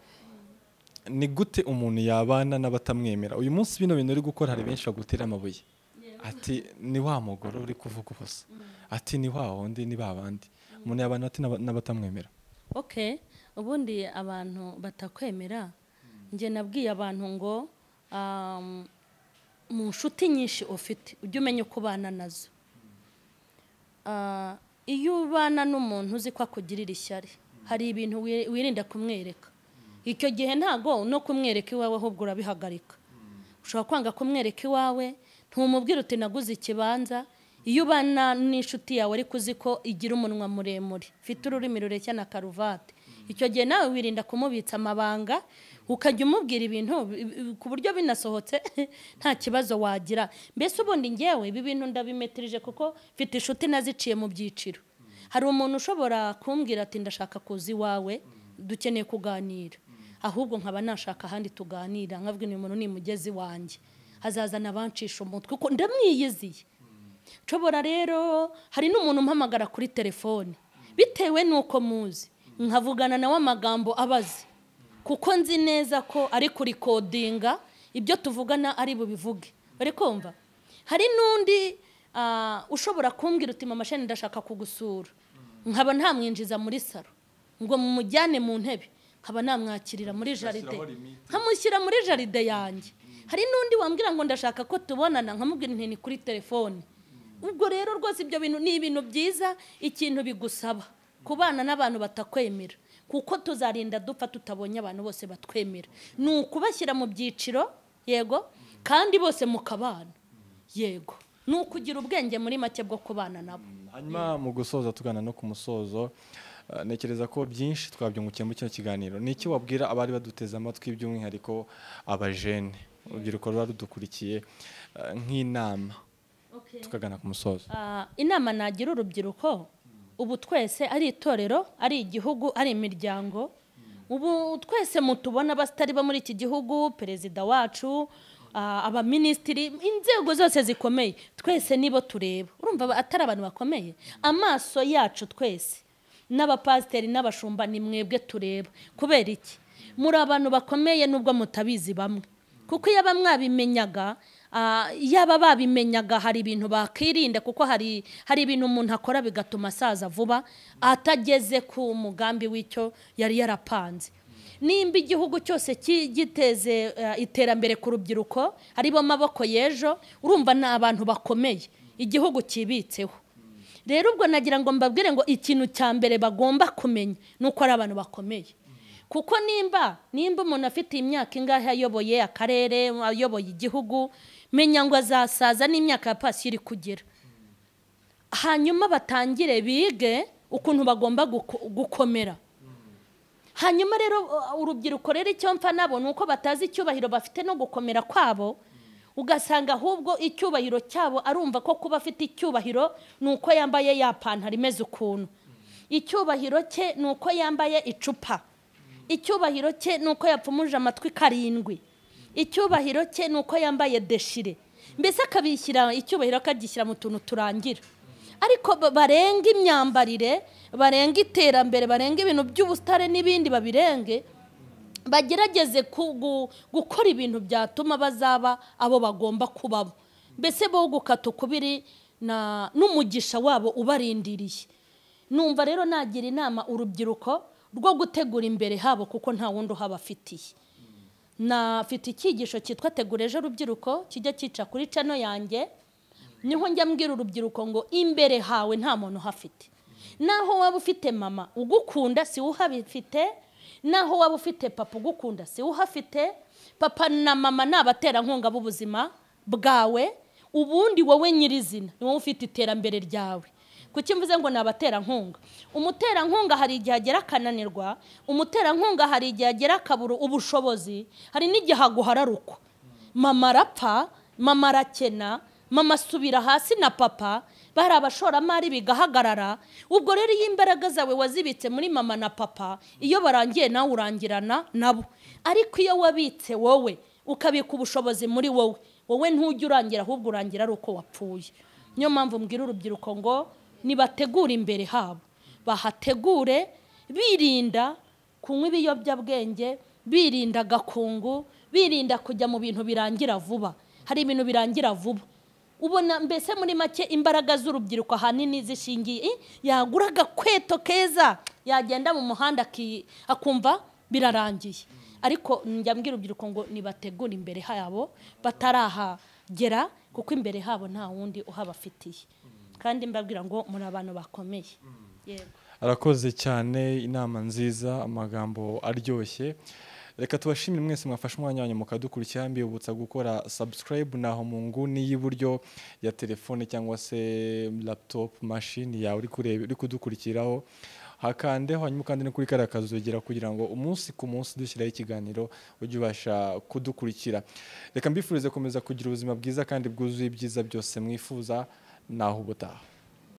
ni gute umuntu yabana n'abatamwemera? Uyu munsi bino bintu uri gukora hari benshi bagutera amabuye, ati ni wa mugore uri kuvuga ubusa, ati ni wa wundi, ni babandi. Umuntu yabana ati n'abatamwemera? Okay, ubundi abantu batakwemera, nje nabwiye abantu ngo mu nshuti nyinshi ufite ujye umenya uko ubana nazo. Iyo ubana n'umuntu uzi ko akugirira ishyari, hari ibintu wirinda kumwereka. Icyo gihe ntago no kumwereka iwawe, ahubwo urabihagarika. Ushobora kwanga kumwereka iwawe, ntumubwira uti naguze ikibanza. Iyo ubana n'inshuti yawe ariko uzi ko igira umunwa muremure, ifite ururimi rureshya na karuvati, icyo gihe nawe wirinda kumubitsa amabanga ukajya umubwira ibintu ku buryo binasohotse nta kibazo wagira. Mbese ubundi ngewe ibi bintu ndabimetirije kuko mfite inshuti naziciye mu byiciro. Hari umuntu ushobora kumbwira ati ndashaka kuza iwawe dukeneye kuganira, ahubwo nkaba nashaka ahandi tuganira, nkabwira uyu muntu ni mugezi wanjye, hazazana abancisha umutwe kuko ndamwiyiziye. Nshobora rero hari n'umuntu umpamagara kuri telefone bitewe n'uko muzi, nkavugana nawe amagambo abaze kuko nzi neza ko ari kurikodinga ibyo tuvugana ari bubivuge. Bari kumva? Hari n'undi ushobora kumbwira uti mama Shani ndashaka kugusura, nkaba ntamwinjiza muri salo ngo mumujyane mu ntebe, nkaba namwakirira muri jaride, nkamushyira muri jaride yanjye. Hari n'undi wambwira ngo ndashaka ko tubonana, nkamubwira nti ni kuri telefone. Ubwo rero rwose ibyo bintu ni ibintu byiza, ikintu bigusaba kubana n'abantu batakwemera, kuko tuzarinda dupfa tutabonye abantu bose batwemera. Ni ukubashyira mu byiciro, yego, kandi bose mukabana, yego. Ni ukugira ubwenge muri make bwo kubana nabo. Hanyuma mu gusoza tugana no ku musozo, nekereza ko byinshi twabyungukiye muri kino kiganiro. Ni iki wabwira abari baduteze amatwi by'umwihariko abajene, urubyiruko ruba rudukurikiye, nk'inama tukagana ku musozo? Inama nagira urubyiruko, ubu twese ari itorero, ari igihugu, ari imiryango, ubu twese mutubona basitari bo muri iki gihugu, perezida wacu, abaminisitiri, inzego zose zikomeye, twese nibo tureba. Urumva atari abantu bakomeye? Amaso yacu twese n'abapasiteri n'abashumba ni mwebwe tureba. Kubera iki? Muri abantu bakomeye nubwo mutabizi bamwe, kuko iyo bamwabimenyaga, yaba babimenyaga hari ibintu bakirinda, kuko hari ibintu umuntu akora bigatuma asaza vuba atageze ku mugambi w'icyo yari yarapanze. Nimba igihugu cyose giteze iterambere ku rubyiruko, aribo maboko y'ejo, urumva ni abantu bakomeye igihugu kibitseho. Rero ubwo nagira ngo mbabwire ngo ikintu cya mbere bagomba kumenya ni uko ari abantu bakomeye. Kuko nimba umuntu afite imyaka ingahe ayoboye akarere, ayoboye igihugu, menya ngo azasaza n'imyaka ya pasi iri kugera. Hanyuma batangire bige ukuntu bagomba gukomera. Hanyuma rero urubyiruko rero icyo mpfa nabo nuko batazi icyubahiro bafite no gukomera kwabo, ugasanga ahubwo icyubahiro cyabo arumva ko kuba afite icyubahiro nuko yambaye ya pantaro imeze ukuntu, icyubahiro cye nuko yambaye icupa, icyubahiro cye nuko yapfumuje amatwi karindwi, icyubahiro cye nuko yambaye deshire. Mbese akabishyira icyubahiro akagishyira mu tuntu turangira. Ariko barenga imyambarire, barenga iterambere, barenga ibintu by'ubustare n'ibindi babirenge, bagerageze gukora ibintu byatuma bazaba abo bagomba kubabo. Mbese bo gukata ukubiri n'umugisha wabo ubarindiriye. Numva rero nagira inama urubyiruko rwo gutegura imbere habo, kuko nta wundi uhabafitiye. Nafite icyigisho cyitwa Tegura Ejo Rubyiruko, kijya cyica kuri channel yanjye. Niho njya mbwira urubyiruko ngo imbere hawe nta muntu uhafite. Naho waba ufite mama ugukunda si uhabifite, naho waba ufite papa ugukunda si uhafite. Papa na mama ni abaterankunga b'ubuzima bwawe, ubundi wowe nyirizina ni wowe ufite iterambere ryawe. Kuki mvuze ngo ni abaterankunga? Umuterankunga hari igihe agera akananirwa, umuterankunga hari igihe agera akabura ubushobozi, hari n'igihe aguhararukwa. Mama arapfa, mama arakena, mama asubira hasi na papa, bari abashoramari bigahagarara. Ubwo rero iyo imbaraga zawe wazibitse muri mama na papa, iyo barangiye nawe urangirana nabo. Ariko iyo wabitse wowe ukabika ubushobozi muri wowe ntujya urangira, ahubwo urangira ari uko wapfuye. Niyo mpamvu mbwira urubyiruko ngo nibategura imbere habo, bahategure birinda kunywa ibiyobyabwenge, birinda gakungu, birinda kujya mu bintu birangira vuba. Hari ibintu birangira vuba. Ubona mbese muri make imbaraga z'urubyiruko ahanini zishingiye yagura agakweto keza, yagenda mu muhanda akumva birarangiye. Ariko njya mbwira urubyiruko ngo nibategura imbere habo batarahagera, kuko imbere habo nta wundi uhabafitiye. Kandi mbabwira ngo muri abantu bakomeye. Yego. Arakoze cyane, inama nziza, amagambo aryoshye. Reka tubashimire mwese mwafashe umwanya wanyu mukadukurikira. Mbibutsa gukora subscribe naho mu nguni y'iburyo ya telefone cyangwa se laptop machine yawe uri kudukurikiraho. hakandeho hanyuma kandi no kuri kariya kazogera kugira ngo umunsi ku munsi dushyiraho ikiganiro ujye ubasha kudukurikira. Reka mbifurize komeza kugira ubuzima bwiza kandi bwuzuye ibyiza byose mwifuza, naho ubutaha.